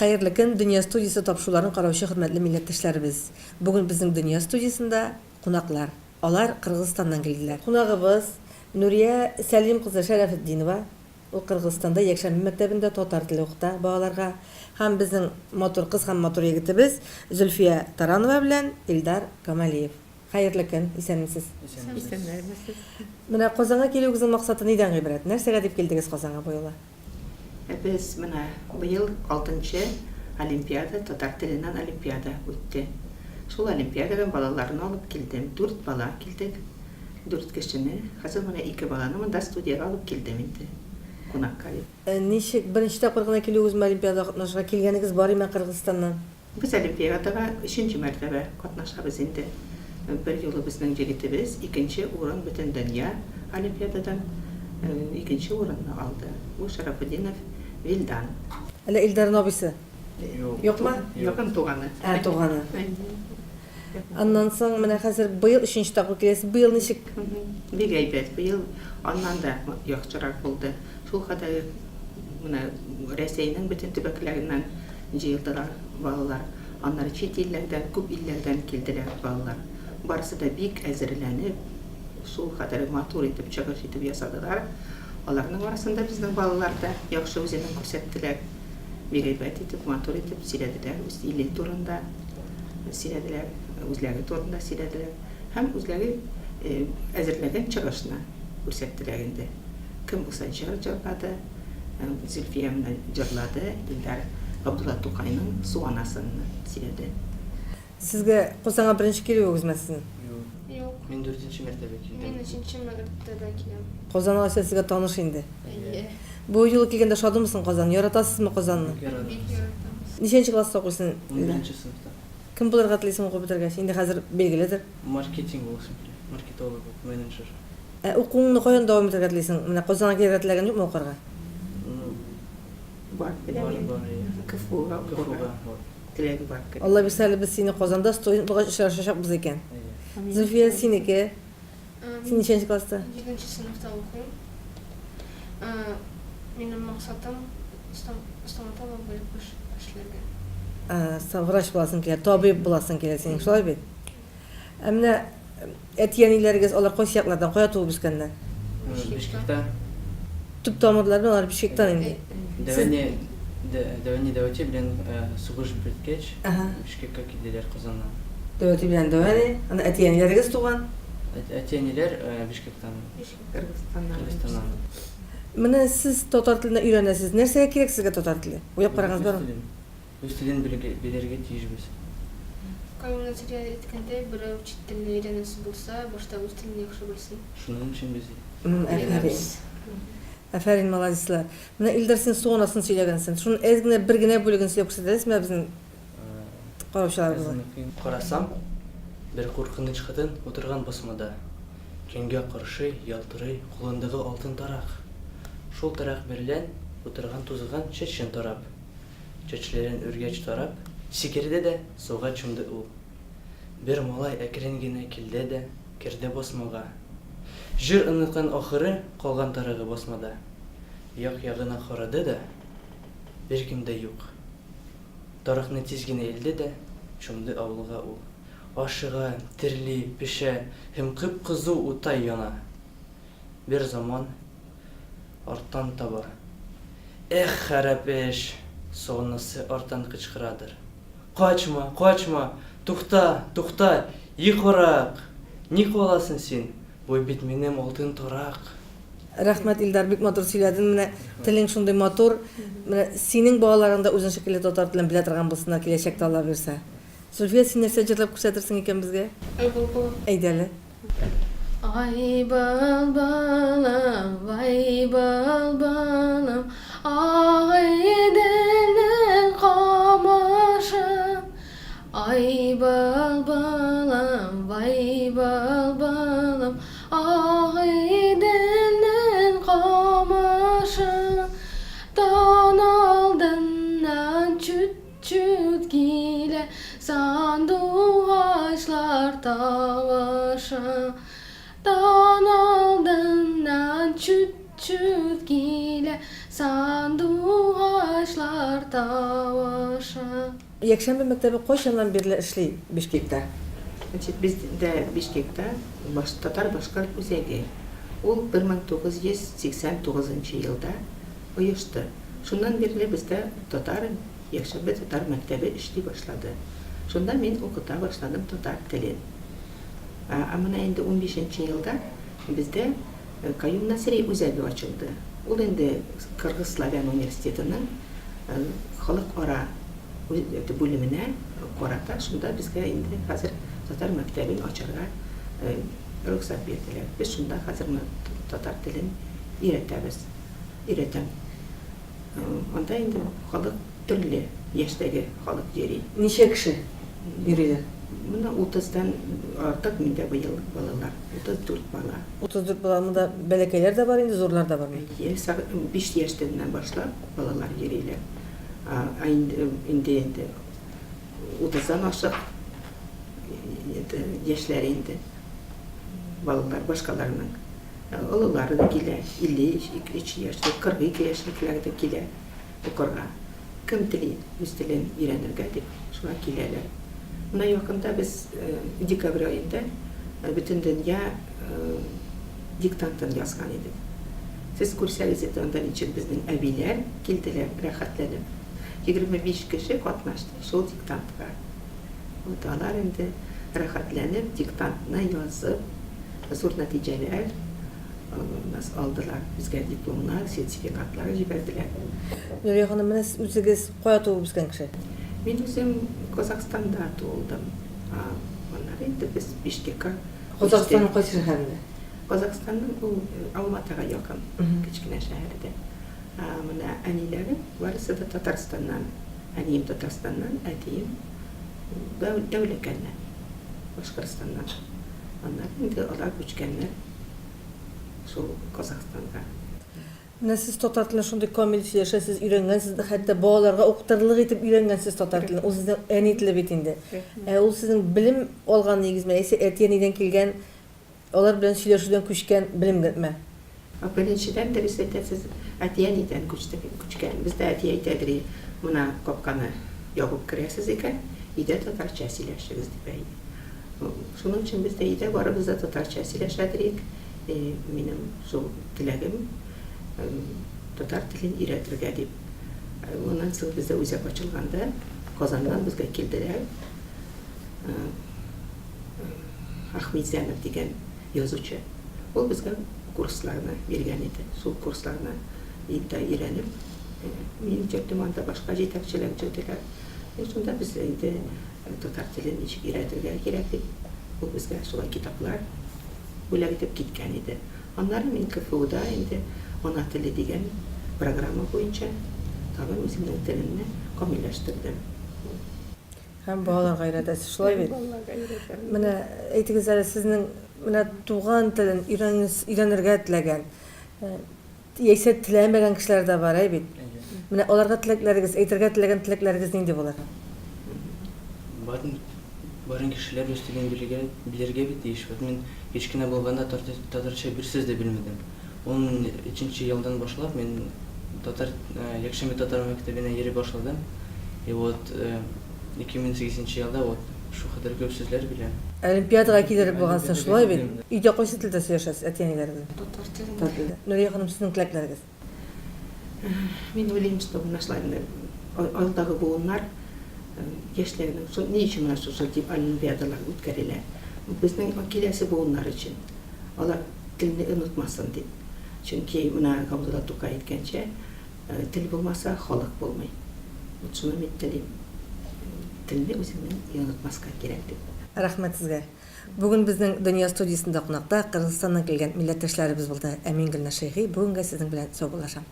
Hayırlı gün Dünya Studiyası topşularını qarawçı hürmetli milletteşlerimiz. Bugün bizim Dünya Studiyasında qonaqlar. Onlar Kırgızistan'dan geldiler. Qonağımız Nuriye Selim kızı Şerefetdinova. O Kırgızistan'da Yekşen Mektebi'nde totar tili okuta. Bağlarga hem bizim motor kız hem motor yigitimiz Zülfiye Taranova bilen İldar Kamaliyev. Hayırlı gün, isenmisiz. İstenlerimiz. Mına Qozonga kelugizin maqsatı neyden ibaret? Нәрсәгә дип келдигез Qozonga bu yola? Biz mına bu yıl 6-cı Olimpiada, Tatar tilinden Olimpiada ötті. Şol Olimpiadadan balalarını alıp geldim. 4 bala geldik. 4 kişini. Hazır mına 2 balаны mında studiyaga alıp geldim indi. Qonaqqa. Ничек беренче тапкыр гына келүгез Олимпиадага катнашырга килгәнегез бар име Кыргызстаннан? Biz Olimpiadaga 3-nji mәртәбә катнашабыз инде. Bir yolu bizning jigitimiz, ikinci o'rin butun dünya Olimpiadadan ikinci o'rinni oldi. Bu Sharafetdinov Vildan. Әле Илдарның абыйсы. Юкмы? Yakın туганы. Туганы. Аннан соң менә хәзер быел 3нче тапкыр киләсез. Быел ничек? Бик әйбәт. Быел аннан да яхшырак булды. Шул хәтта менә Россиянең бөтен төбәкләреннән җыелдылар балалар. Аннары чит илләрдән, күп илләрдән килделәр балалар. Барысы да бик әзерләнеп, шул хәтта матур итеп чыгыш итеп ясадылар. Аларның арасында безнең балалар да яхшы үзенең күрсәттеләр. Бик әйбәт итеп, матур итеп сөйләделәр. Үз иле турында сөйләделәр, үзләре турында сөйләделәр. Һәм үзләре әзерләгән чыгышны күрсәттеләр инде. Кем булса җырлады, Зөлфия менә җырлады, Илдар Абдулла Тукайның суанасын сөйләде. Сезгә Qozonga беренче келүгезме сезнең? Yok. Мен 4-нче мәртәбә килдем. Мен 3-нче мәртәбә киләм. Qozonga сезгә таныш инде. Әйе. Бу юлы килгәндә шадымсың Qozon? Яратасызмы Qozonны? Бик яратам. Ничәнче класста укыйсың? 11-нче сыйныфта. Кем булырга телисең укып бетергәч? Инде хәзер билгеледер. Маркетинг булышым килә. Маркетолог, менеджер. Укуыңны каян дәвам итәргә телисең? Менә Qozonga килергә теләгән юкмы укырга? Бар, Бар. Кыфуга, Кыфуга. теләге бар. Алла бирсә, без сине Qozonda студент булгач очрашачакбыз икән. Зөлфия синеке. Син ничәнче класста? 7-нче сыйныфта укыйм. Минем максатым стоматолог булып эшләргә. Врач буласың килә, табиб буласың килә синең, шулай бит? Менә әтиәниләрегез алар кайсы яклардан, кая туып үскәннәр? Бишкектә. Төп тамырлары алар Бишкектән инде. Дәвани Дәвати белән сугыш беткәч, Бишкеккә килделәр Казаннан. Дәвати белән Дәвани, аны әтиәниләрегез туган. Әтиәниләр Бишкектән, Кыргызстаннан. Менә сез татар теленә өйрәнәсез. Нәрсәгә кирәк сезгә татар теле? Уйлап карагыз бармы? Үз телен белергә тиешбез. Кайны сөйләр иткәндә берәү чит телен өйрәнәсе булса, башта үз телен яхшы белсен. Шуның өчен без Афәрин, молодецлар. Менә Илдар син суанасын сөйләгәнсең. Шуның әз генә бер генә бүлеген сөйләп күрсәтәсезме безнең караучыларыбызга? Карасам, бер куркыныч хатын утырган басмада. Көнгә каршы ялтырый кулындагы алтын тарак. Шул тарак белән утырган тузган чәчен тарап. Чәчләрен үргәч тарап, сикерде дә суга чумды ул. Бер малай әкрен генә килде дә кирде басмага. Җыр ыныткан ахыры калган тарагы басмада. Як-ягына карады да, беркем дә юк. Таракны тиз генә элде дә чумды авылга ул. Ашыга, тирли, пешә, һәм кып-кызу утай яна. Бер заман арттан таба. Эх, харапеш, сонысы арттан кычкырадыр. Качма, качма, тухта, йыкырак. Ник аласың син? Бу бит минем алтын тарак. Рәхмәт Илдар, бик матур сөйләдең. Менә телең шундый матур. Менә синең балаларың да үзен шикелле татар телен белә торган булсыннар киләчәктә Алла бирсә. Зөлфия, син нәрсә җырлап күрсәтерсең икән безгә? Әйдәле. Ай балбалам, вай балбалам, ай дәлнең камашы. Ай балбалам, вай балбалам, ай дәлнең камашы. Тан алдыннан чүт килә, сандугачлар тавышы. Тан алдыннан чүт килә, сандугачлар Кунаклар тавышы. Якшәмбе мәктәбе кайчаннан бирле эшли Бишкектә? Значит, бездә Бишкектә татар-башкорт үзәге. Ул 1989 елда оешты. Шуннан бирле бездә Якшәмбе татар мәктәбе эшли башлады. Шунда мин укыта башладым татар телен. Менә инде 15 елда бездә Каюм Насыйри үзәге ачылды. Ул инде Кыргыз-Славян университетының халыкара бүлеменә карата, шунда безгә инде хәзер татар мәктәбен ачарга рөхсәт бирделәр. Без шунда хәзер татар телен өйрәтәм. Анда инде халык төрле яшьтәге халык йөри. Ничә кеше йөриләр? Менә 30-дан артык миндә быел балалар, 34 бала. 34 баламында бәләкәйләр дә бар инде, зурлар да бармы? 5 яшьтән башлап балалар йөриләр. Инде 30-дан ашык яшьләр инде балалар башкаларның. Олылары да килә, 53 яшьлек, 42 яшьлекләр дә килә укырга. Кем тели үз телен өйрәнергә дип шуңа киләләр. Менә якында без декабрь аенда бөтен дөнья диктантын язган идек. Сез күрсәгез иде анда ничек безнең әбиләр килделәр, рәхәтләнеп. 25 кеше катнашты шул диктантка. Алар инде рәхәтләнеп диктантны язып, зур нәтиҗәләр алдылар. Безгә дипломнар, сертификатлар җибәрделәр. Нурия ханым, менә сез үзегез кая туып үскән кеше? Мин үзем Казакстанда тудым. Моннан инде без Бишкеккә. Казакстанның кайсы шәһәрендә? Казакстанның Алматага якын, кечкенә шәһәрдә. Менә әниләре барысы да Татарстаннан. Әнием Татарстаннан, әтием Дәүләкәннән, Башкортстаннан. Аннан инде алар күчкәннәр шул Казакстанга. Менә сез татар телен шундый камил сөйләшәсез, өйрәнгәнсез, хәтта балаларга укытырлык итеп өйрәнгәнсез татар телен. Ул сезнең әни теле бит инде. Ул сезнең белем алган нигезме, яисә әти-әнидән килгән, алар белән сөйләшүдән күчкән белемме? Беренчедән дә без әйтәсез, әти-әнидән күчкән. Бездә әти әйтәдер, моны капканы ябып керәсез икән, өйдә татарча сөйләшегез дип әйтә. Шуның өчен бездә өйдә барыбыз да татарча сөйләшәдер. Минем шул теләгем татар телен өйрәтергә дип. Моннан соң бездә үзәк ачылганда Казаннан безгә килделәр. Ахмедзянов дигән язучы. Ул безгә курсларны биргән иде. Шул курсларны инде өйрәнеп, мин җыртыманда башка җитәкчеләр җыртылар. Шунда без инде татар телен ничек өйрәтергә кирәк дип, ул безгә шулай китаплар бүләк итеп киткән иде. Аннары мин КФУда инде ана теле дигән программа буенча тагын үземнең телемне камилләштердем. Һәм балаларга өйрәтәсез, шулай бит? Менә әйтегез әле, сезнең менә туган телен өйрәнергә теләгән, яисә теләмәгән кешеләр дә бар, бит? Менә аларга теләкләрегез, әйтергә теләгән теләкләрегез нинди булыр? Барын кешеләр үз телен белергә бит тиеш. Мин кечкенә булганда татарча бер сүз дә белмәдем. 13 елдан башлап мин Якшәмбе татар мәктәбенә йөри башладым. И вот 2008 елда вот шу кадәр күп сүзләр беләм. Олимпиадага килеп булгансың, шулай бит? Өйдә кайсы телдә сөйләшәсез, әти-әниләрегез? Татар телен. Татар телендә. Нурия ханым, сезнең теләкләрегез? Мин уйлыйм, что нашларны алдагы буыннар яшьләрнең ни өчен менә шушы дип олимпиадалар үткәрелә. Безнең киләсе буыннар өчен. Алар телне онытмасын дип. Чөнки менә Габдулла Тукай әйткәнчә, тел булмаса халык булмый. Шуны мин телим. Телне үзеңнең онытмаска кирәк дип. Рәхмәт сезгә. Бүген безнең Дөнья студиясында кунакта Кыргызстаннан килгән милләттәшләребез булды. Әмин Гөлнәшәйхи, бүгенгә сезнең белән саубуллашам.